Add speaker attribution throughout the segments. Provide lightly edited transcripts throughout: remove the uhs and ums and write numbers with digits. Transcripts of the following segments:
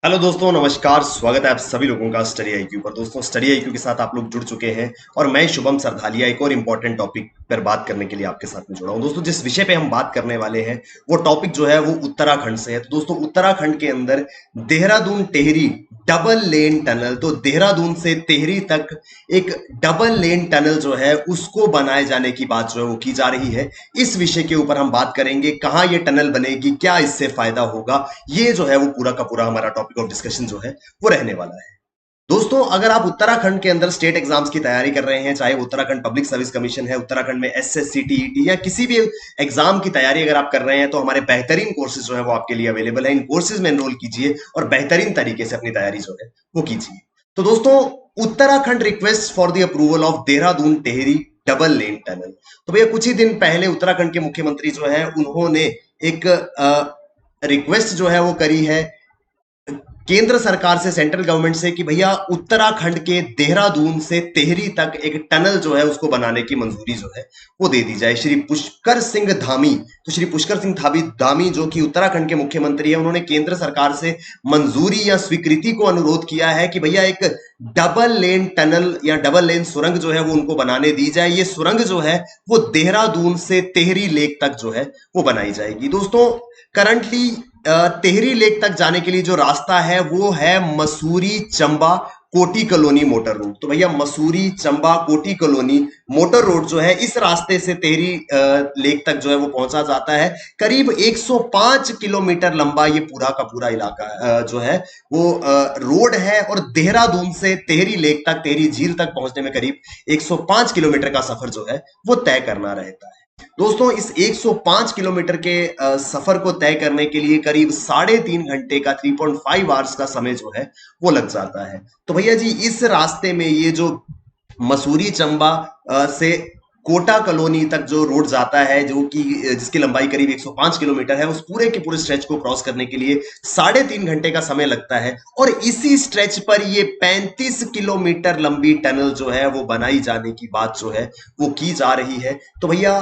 Speaker 1: Hello दोस्तों, नमस्कार। स्वागत है आप सभी लोगों का स्टडी आईक्यू पर। दोस्तों, स्टडी आईक्यू के साथ आप लोग जुड़ चुके हैं और मैं शुभम सरधालिया एक और इम्पोर्टेंट टॉपिक पर बात करने के लिए आपके साथ में जुड़ा हूं। दोस्तों, जिस विषय पे हम बात करने वाले हैं वो टॉपिक जो है वो उत्तराखंड से है। तो दोस्तों, उत्तराखंड के अंदर Dehradun Tehri double lane tunnel, तो देहरादून से टेहरी तक एक डबल लेन टनल जो है उसको बनाए जाने की बात जो है वो की जा रही है। इस विषय के ऊपर हम बात करेंगे, कहाँ ये टनल बनेगी, क्या इससे फायदा होगा। ये जो है वो पूरा का पूरा हमारा टॉपिक ऑफ डिस्कशन जो है वो रहने वाला है। दोस्तों, अगर आप उत्तराखंड के अंदर स्टेट एग्जाम्स की तैयारी कर रहे हैं, चाहे उत्तराखंड पब्लिक सर्विस कमीशन है, उत्तराखंड में एसएससी टीईटी या किसी भी एग्जाम की तैयारी अगर आप कर रहे हैं, तो हमारे बेहतरीन कोर्सेज जो है वो आपके लिए अवेलेबल है। इन कोर्सेज में एनरोल कीजिए और बेहतरीन तरीके से अपनी तैयारी जो है वो कीजिए। तो दोस्तों, Uttarakhand request for the approval of Dehradun Tehri double lane tunnel. तो भैया, कुछ ही दिन पहले उत्तराखंड के मुख्यमंत्री जो है उन्होंने एक रिक्वेस्ट जो है वो करी है केंद्र सरकार से, सेंट्रल गवर्नमेंट से, कि भैया उत्तराखंड के देहरादून से टेहरी तक एक टनल जो है उसको बनाने की मंजूरी जो है वो दे दी जाए। श्री पुष्कर सिंह धामी, तो श्री पुष्कर सिंह धामी जो कि उत्तराखंड के मुख्यमंत्री है, उन्होंने केंद्र सरकार से मंजूरी या स्वीकृति को अनुरोध किया है कि भैया एक डबल लेन टनल या डबल लेन सुरंग जो है वो उनको बनाने दी जाए। ये सुरंग जो है वो देहरादून से टेहरी लेक तक जो है वो बनाई जाएगी। दोस्तों, करंटली टेहरी लेक तक जाने के लिए जो रास्ता है वो है मसूरी चंबा कोटी कॉलोनी मोटर रोड। तो भैया, मसूरी चंबा कोटी कॉलोनी मोटर रोड जो है, इस रास्ते से टेहरी लेक तक जो है वो पहुंचा जाता है। करीब 105 किलोमीटर लंबा ये पूरा का पूरा इलाका जो है वो रोड है, और देहरादून से टेहरी लेक तक, टेहरी झील तक पहुंचने में करीब 105 किलोमीटर का सफर जो है वो तय करना रहता है। दोस्तों, इस 105 किलोमीटर के सफर को तय करने के लिए करीब 3.5 घंटे का, 3.5 आवर्स का समय जो है वो लग जाता है। तो भैया जी, इस रास्ते में ये जो मसूरी चंबा से कोटा कॉलोनी तक जो रोड जाता है, जो कि जिसकी लंबाई करीब 105 किलोमीटर है, उस पूरे के पूरे स्ट्रेच को क्रॉस करने के लिए 3.5 घंटे का समय लगता है। और इसी स्ट्रेच पर ये 35 किलोमीटर लंबी टनल जो है वो बनाई जाने की बात जो है वो की जा रही है। तो भैया,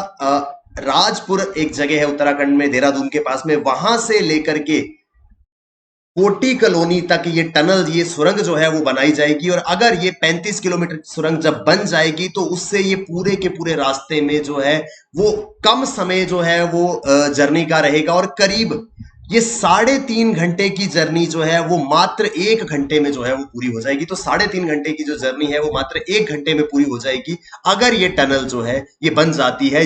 Speaker 1: राजपुर एक जगह है उत्तराखंड में, देहरादून के पास में, वहां से लेकर के कोटी कॉलोनी तक ये टनल, ये सुरंग जो है वो बनाई जाएगी। और अगर ये 35 किलोमीटर सुरंग जब बन जाएगी तो उससे ये पूरे के पूरे रास्ते में जो है वो कम समय जो है वो जर्नी का रहेगा, और करीब ये 3.5 घंटे की जर्नी जो है वो मात्र 1 घंटे में जो है वो पूरी हो जाएगी। तो 3.5 घंटे की जो जर्नी है वो मात्र 1 घंटे में पूरी हो जाएगी, अगर ये टनल जो है ये बन जाती है,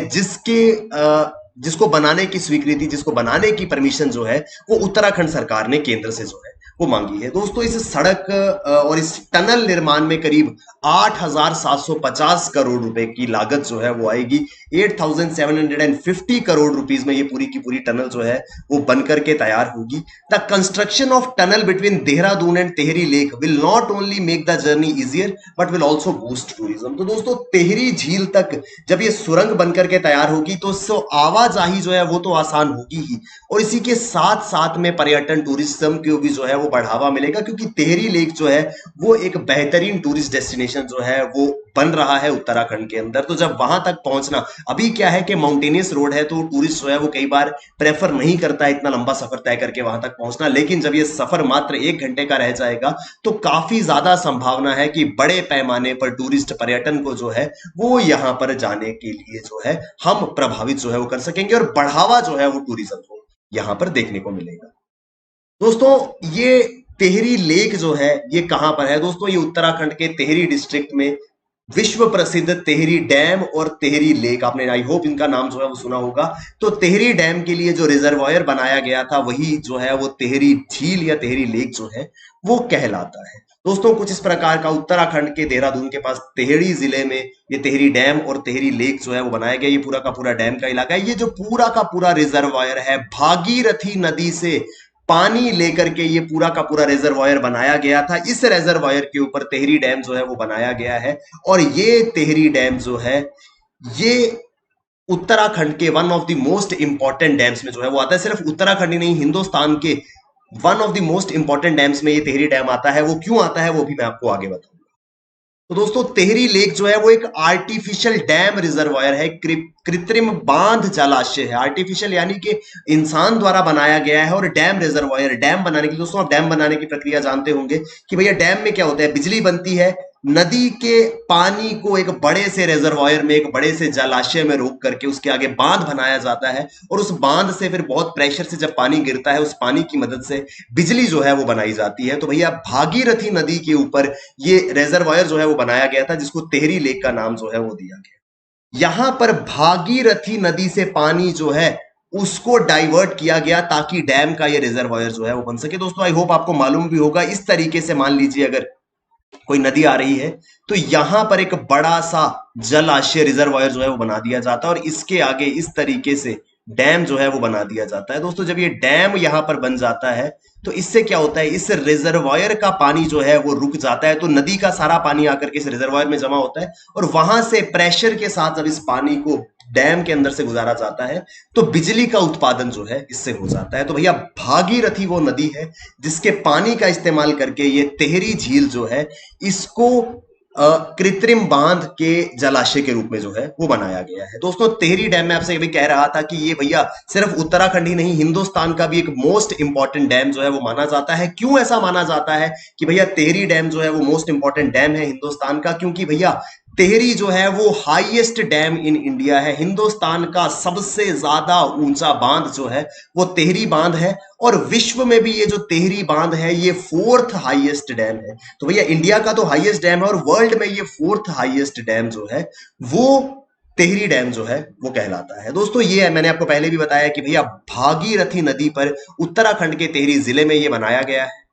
Speaker 1: जिसको बनाने की स्वीकृति, जिसको बनाने की परमिशन जो है वो उत्तराखंड सरकार ने केंद्र से जो है वो मांगी है। दोस्तों, इस सड़क और इस टनल निर्माण में करीब 8,750 करोड़ रुपए की लागत जो है वो आएगी। 8,750 करोड़ रुपीस में ये पूरी की पूरी टनल जो है वो बनकर के तैयार होगी। The construction of tunnel between Dehradun and Tehri lake will not only make the journey easier but will also boost tourism. तो दोस्तों, टेहरी झील तक जब ये सुरंग बनकर के तैयार होगी तो उससे आवाजाही जो है वो तो आसान होगी ही, और इसी के साथ साथ में पर्यटन टूरिज्म को भी जो है वो बढ़ावा मिलेगा, क्योंकि टेहरी लेक जो है वो एक बेहतरीन टूरिस्ट डेस्टिनेशन जो है वो बन रहा है उत्तराखंड के अंदर। तो जब वहां तक पहुंचना, अभी क्या है कि माउंटेनियस रोड है, तो टूरिस्ट जो है वो कई बार प्रेफर नहीं करता है इतना लंबा सफर तय करके वहां तक पहुंचना, लेकिन जब ये सफर मात्र 1 घंटे का रह जाएगा तो काफी ज्यादा संभावना है कि बड़े पैमाने पर टूरिस्ट पर्यटन को जो है वो यहां पर जाने के लिए जो है हम प्रभावित जो है वो कर सकेंगे, और बढ़ावा जो है वो टूरिज्म को यहां पर देखने को मिलेगा। दोस्तों, ये टेहरी लेक जो है ये कहां पर है? दोस्तों, ये उत्तराखंड के टेहरी डिस्ट्रिक्ट में विश्व प्रसिद्ध टेहरी डैम और टेहरी लेक, आपने आई होप इनका नाम जो है वो सुना होगा। तो टेहरी डैम के लिए जो रिजर्वायर बनाया गया था वही जो है वो टेहरी झील या टेहरी लेक जो है वो कहलाता है। दोस्तों, कुछ इस प्रकार का उत्तराखंड के देहरादून के पास टेहरी जिले में ये टेहरी डैम और टेहरी लेक जो है वो बनाया गया। ये पूरा का पूरा डैम का इलाका है। ये जो पूरा का पूरा रिजर्वायर है, भागीरथी नदी से पानी लेकर के ये पूरा का पूरा रिजर्वायर बनाया गया था। इस रिजर्वायर के ऊपर टेहरी डैम जो है वो बनाया गया है, और ये टेहरी डैम जो है ये उत्तराखंड के one of the most important dams में जो है वो आता है। सिर्फ उत्तराखंड ही नहीं, हिंदुस्तान के one of the most important dams में ये टेहरी डैम आता है। वो क्यों आता है वो भी मैं आपको आगे बताऊंगा। तो दोस्तों टेहरी लेक जो है वो एक आर्टिफिशियल डैम रिजर्वायर है, कृत्रिम बांध जलाशय है। आर्टिफिशियल यानी कि इंसान द्वारा बनाया गया है, और डैम रिजर्वायर, डैम बनाने के लिए दोस्तों आप डैम बनाने की प्रक्रिया जानते होंगे कि भैया डैम में क्या होता है, बिजली बनती है, नदी के पानी को एक बड़े से रिजर्वायर में, एक बड़े से जलाशय में रोक करके उसके आगे बांध बनाया जाता है, और उस बांध से फिर बहुत प्रेशर से जब पानी गिरता है, उस पानी की मदद से बिजली जो है वो बनाई जाती है। तो भैया भागीरथी नदी के ऊपर ये रिजर्वायर जो है वो बनाया गया था, जिसको टेहरी लेक का नाम जो है वो दिया गया। यहां पर भागीरथी नदी से पानी जो है उसको डाइवर्ट किया गया ताकि डैम का ये रिजर्वायर जो है वो बन सके। दोस्तों आई होप आपको मालूम भी होगा, इस तरीके से मान लीजिए अगर कोई नदी आ रही है तो यहां पर एक बड़ा सा जलाशय रिजर्वायर जो है वो बना दिया जाता है, और इसके आगे इस तरीके से डैम जो है वो बना दिया जाता है। दोस्तों जब ये डैम यहां पर बन जाता है तो इससे क्या होता है, इस रिजर्वायर का पानी जो है वो रुक जाता है, तो नदी का सारा पानी आकर के इस रिजर्वायर में जमा होता है, और वहां से प्रेशर के साथ जब इस पानी को डैम के अंदर से गुजारा जाता है तो बिजली का उत्पादन जो है इससे हो जाता है। तो भैया भागीरथी वो नदी है जिसके पानी का इस्तेमाल करके ये टेहरी झील जो है इसको कृत्रिम बांध के जलाशय के रूप में जो है वो बनाया गया है। दोस्तों टेहरी डैम में आपसे अभी कह रहा था कि ये भैया सिर्फ उत्तराखंड ही नहीं, हिंदुस्तान का भी एक मोस्ट इंपॉर्टेंट डैम जो है वो माना जाता है। क्यों ऐसा माना जाता है कि भैया टेहरी डैम जो है वो मोस्ट इंपॉर्टेंट डैम है हिंदुस्तान का? क्योंकि भैया टेहरी जो है वो हाईएस्ट डैम इन इंडिया है। हिंदुस्तान का सबसे ज्यादा ऊंचा बांध जो है वो टेहरी बांध है, और विश्व में भी ये जो टेहरी बांध है ये फोर्थ हाईएस्ट डैम है। तो भैया इंडिया का तो हाईएस्ट डैम है, और वर्ल्ड में ये फोर्थ हाईएस्ट डैम जो है वो टेहरी डैम जो है वो कहलाता है। दोस्तों ये है, मैंने आपको पहले भी बताया कि भैया भागीरथी नदी पर उत्तराखंड के टेहरी जिले में ये बनाया गया है।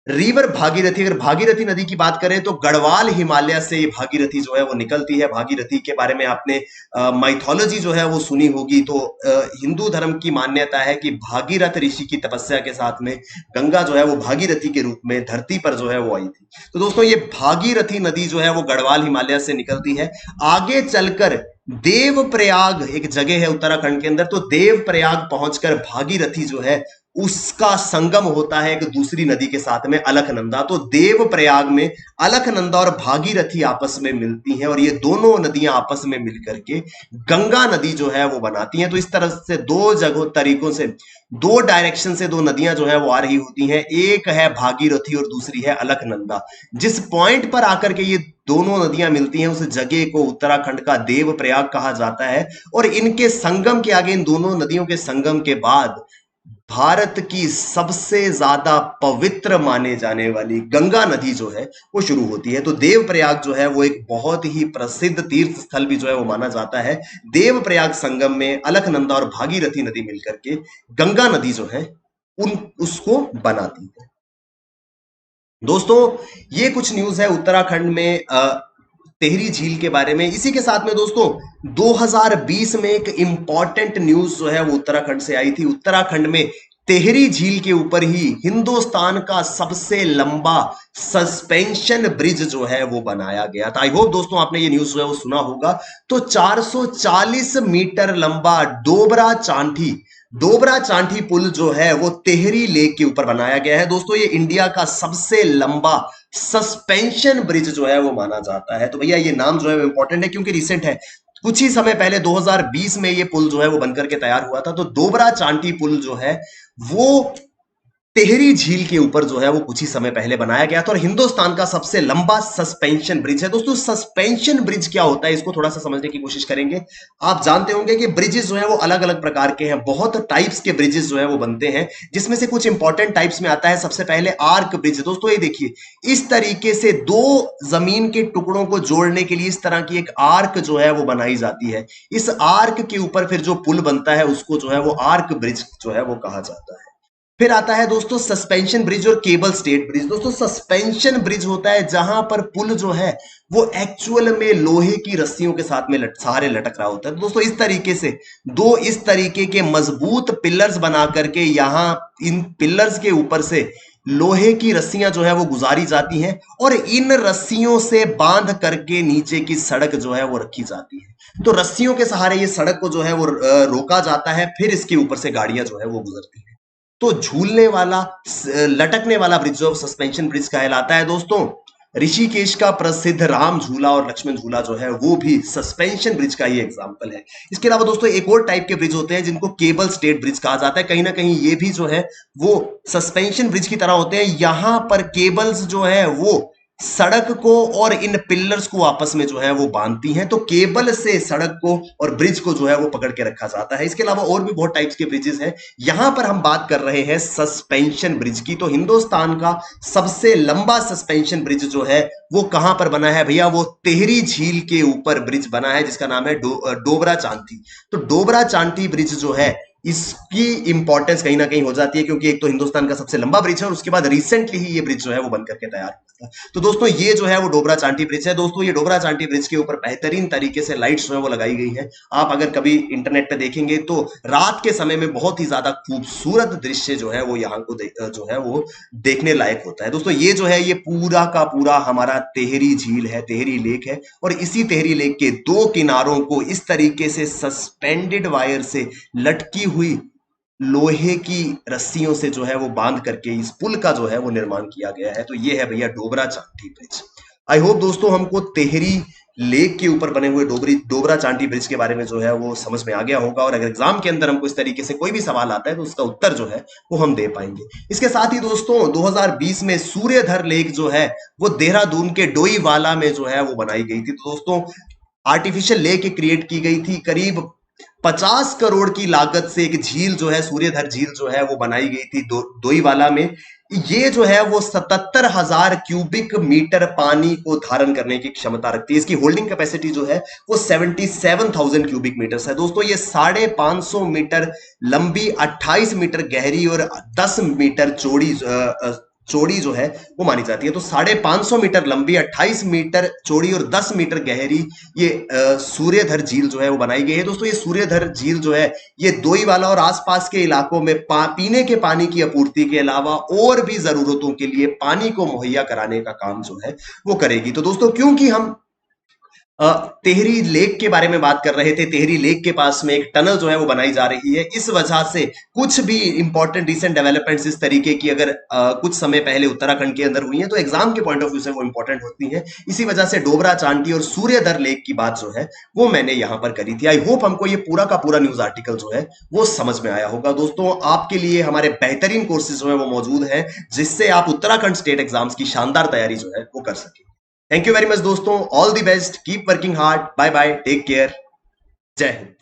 Speaker 1: रिवर भागीरथी, अगर भागीरथी नदी की बात करें तो गढ़वाल हिमालय से ये भागीरथी जो है वो निकलती है। भागीरथी के बारे में आपने माइथोलॉजी जो है वो सुनी होगी। तो हिंदू धर्म की मान्यता है कि भागीरथ ऋषि की तपस्या के साथ में गंगा जो है वो भागीरथी के रूप में धरती पर जो है वो आई थी। तो दोस्तों ये भागीरथी नदी जो है वो गढ़वाल हिमालय से निकलती है। आगे चलकर देवप्रयाग एक जगह है उत्तराखंड के अंदर, तो देवप्रयाग पहुंचकर भागीरथी जो है उसका संगम होता है एक दूसरी नदी के साथ में, अलकनंदा। तो देवप्रयाग में अलकनंदा और भागीरथी आपस में मिलती हैं, और ये दोनों नदियां आपस में मिलकर के गंगा नदी जो है वो बनाती हैं। तो इस तरह से दो जगह तरीकों से, दो डायरेक्शन से दो नदियां जो है वो आ रही होती हैं। एक है भागीरथी और दूसरी है अलकनंदा। जिस पॉइंट पर आकर के ये दोनों नदियां मिलती हैं उस जगह को उत्तराखंड का देवप्रयाग कहा जाता है, और इनके संगम के आगे, इन दोनों नदियों के संगम के बाद भारत की सबसे ज्यादा पवित्र माने जाने वाली गंगा नदी जो है वो शुरू होती है। तो देवप्रयाग जो है वो एक बहुत ही प्रसिद्ध तीर्थ स्थल भी जो है वो माना जाता है। देवप्रयाग संगम में अलकनंदा और भागीरथी नदी मिलकर के गंगा नदी जो है उन उसको बनाती है। दोस्तों ये कुछ न्यूज है उत्तराखंड में टेहरी झील के बारे में। इसी के साथ में दोस्तों 2020 में एक इंपॉर्टेंट न्यूज जो है वो उत्तराखंड से आई थी। उत्तराखंड में टेहरी झील के ऊपर ही हिंदुस्तान का सबसे लंबा सस्पेंशन ब्रिज जो है वो बनाया गया था। आई होप दोस्तों आपने ये न्यूज जो है वो सुना होगा। तो 440 मीटर लंबा डोबरा चांठी पुल जो है वो टेहरी लेक के ऊपर बनाया गया है। दोस्तों ये इंडिया का सबसे लंबा सस्पेंशन ब्रिज जो है वो माना जाता है। तो भैया ये नाम जो है वो इंपॉर्टेंट है क्योंकि रिसेंट है, कुछ ही समय पहले 2020 में ये पुल जो है वो बनकर के तैयार हुआ था। तो डोबरा चांठी पुल जो है वो टेहरी झील के ऊपर जो है वो कुछ ही समय पहले बनाया गया था, और हिंदुस्तान का सबसे लंबा सस्पेंशन ब्रिज है। दोस्तों सस्पेंशन ब्रिज क्या होता है इसको थोड़ा सा समझने की कोशिश करेंगे। आप जानते होंगे कि ब्रिजेस जो है वो अलग अलग प्रकार के हैं, बहुत टाइप्स के ब्रिजेस जो है वो बनते हैं, जिसमें से कुछ इंपॉर्टेंट टाइप्स में आता है सबसे पहले आर्क ब्रिज। दोस्तों ये देखिए, इस तरीके से दो जमीन के टुकड़ों को जोड़ने के लिए इस तरह की एक आर्क जो है वो बनाई जाती है। इस आर्क के ऊपर फिर जो पुल बनता है उसको जो है वो आर्क ब्रिज जो है वो कहा जाता है। फिर आता है दोस्तों सस्पेंशन ब्रिज और केबल स्टेट ब्रिज। दोस्तों सस्पेंशन ब्रिज होता है जहां पर पुल जो है वो एक्चुअल में लोहे की रस्सियों के साथ में सहारे लटक रहा होता है। तो दोस्तों इस तरीके से दो इस तरीके के मजबूत पिलर्स बना करके यहां इन पिलर्स के ऊपर से लोहे की रस्सियां जो है वो गुजारी जाती हैं, और इन रस्सियों से बांध करके नीचे की सड़क जो है वो रखी जाती है। तो रस्सियों के सहारे ये सड़क को जो है वो रोका जाता है, फिर इसके ऊपर से गाड़ियां जो है वो गुजरती हैं। तो झूलने वाला, लटकने वाला ब्रिज जो सस्पेंशन ब्रिज कहलाता है। दोस्तों ऋषिकेश का प्रसिद्ध राम झूला और लक्ष्मण झूला जो है वो भी सस्पेंशन ब्रिज का ही एग्जाम्पल है। इसके अलावा दोस्तों एक और टाइप के ब्रिज होते हैं जिनको केबल स्टेड ब्रिज कहा जाता है। कहीं ना कहीं ये भी जो है वो सस्पेंशन ब्रिज की तरह होते हैं। यहां पर केबल्स जो है वो सड़क को और इन पिलर्स को आपस में जो है वो बांधती हैं, तो केबल से सड़क को और ब्रिज को जो है वो पकड़ के रखा जाता है। इसके अलावा और भी बहुत टाइप्स के ब्रिजेस हैं। यहां पर हम बात कर रहे हैं सस्पेंशन ब्रिज की। तो हिंदुस्तान का सबसे लंबा सस्पेंशन ब्रिज जो है वो कहां पर बना है भैया? वो टिहरी झील के ऊपर ब्रिज बना है जिसका नाम है डोबरा चांठी। तो डोबरा चांठी ब्रिज जो है इसकी इंपॉर्टेंस कहीं ना कहीं हो जाती है, क्योंकि एक तो हिंदुस्तान का सबसे लंबा ब्रिज है और उसके बाद रिसेंटली ही ये ब्रिज जो है वो बन करके तैयार हुआ था। तो दोस्तों ये जो है वो डोबरा चांठी ब्रिज है। दोस्तों ये डोबरा चांठी ब्रिज के ऊपर बेहतरीन तरीके से लाइट्स जो है वो लगाई गई है। आप अगर कभी इंटरनेट पे देखेंगे तो रात के समय में बहुत ही ज्यादा खूबसूरत दृश्य जो है वो यहाँ को जो है वो देखने लायक होता है। दोस्तों ये जो है ये पूरा का पूरा हमारा टिहरी झील है, टिहरी लेक है, और इसी टिहरी लेक के दो किनारों को इस तरीके से सस्पेंडेड वायर से लटकी हुई लोहे की रस्सियों से जो है वो बांध करके इस पुल का जो है वो निर्माण किया गया है। तो ये है भैया Dobra Chanthi bridge. I hope दोस्तों हमको टिहरी लेक के ऊपर बने हुए डोबरा चांठी ब्रिज के बारे में जो है वो समझ में आ गया होगा, और अगर एग्जाम के अंदर हमको इस तरीके से कोई भी सवाल आता है तो उसका उत्तर जो है वो हम दे पाएंगे। इसके साथ ही दोस्तों 2020 में सूर्यधर लेक जो है वो देहरादून के डोईवाला में जो है वो बनाई गई थी। तो दोस्तों आर्टिफिशियल लेक क्रिएट की गई थी। करीब 50 करोड़ की लागत से एक झील जो है सूर्यधर झील जो है वो बनाई गई थी डोईवाला में। ये जो है वो 77,000 क्यूबिक मीटर पानी को धारण करने की क्षमता रखती है। इसकी होल्डिंग कैपेसिटी जो है वो 77,000 क्यूबिक मीटर है। दोस्तों ये 550 मीटर लंबी, 28 मीटर गहरी और 10 मीटर चौड़ी जो है वो मानी जाती है। तो 550 मीटर लंबी, 28 मीटर चौड़ी और 10 मीटर गहरी ये सूर्यधर झील जो है वो बनाई गई है। दोस्तों ये सूर्यधर झील जो है ये डोईवाला और आसपास के इलाकों में पीने के पानी की आपूर्ति के अलावा और भी जरूरतों के लिए पानी को मुहैया कराने का काम जो है वो करेगी। तो दोस्तों क्योंकि हम टिहरी लेक के बारे में बात कर रहे थे, टिहरी लेक के पास में एक टनल जो है वो बनाई जा रही है, इस वजह से कुछ भी इंपॉर्टेंट रिसेंट डेवलपमेंट्स इस तरीके की अगर कुछ समय पहले उत्तराखंड के अंदर हुई है तो एग्जाम के पॉइंट ऑफ व्यू से वो इंपॉर्टेंट होती हैं। इसी वजह से डोबरा चांठी और सूर्यधर लेक की बात जो है वो मैंने यहां पर करी थी। आई होप हमको ये पूरा का पूरा न्यूज आर्टिकल जो है वो समझ में आया होगा। दोस्तों आपके लिए हमारे बेहतरीन कोर्सेज जो है वो मौजूद है जिससे आप उत्तराखंड स्टेट एग्जाम्स की शानदार तैयारी जो है वो कर सके। थैंक यू वेरी मच दोस्तों, all the best, keep working hard, bye bye, take care, जय हिंद।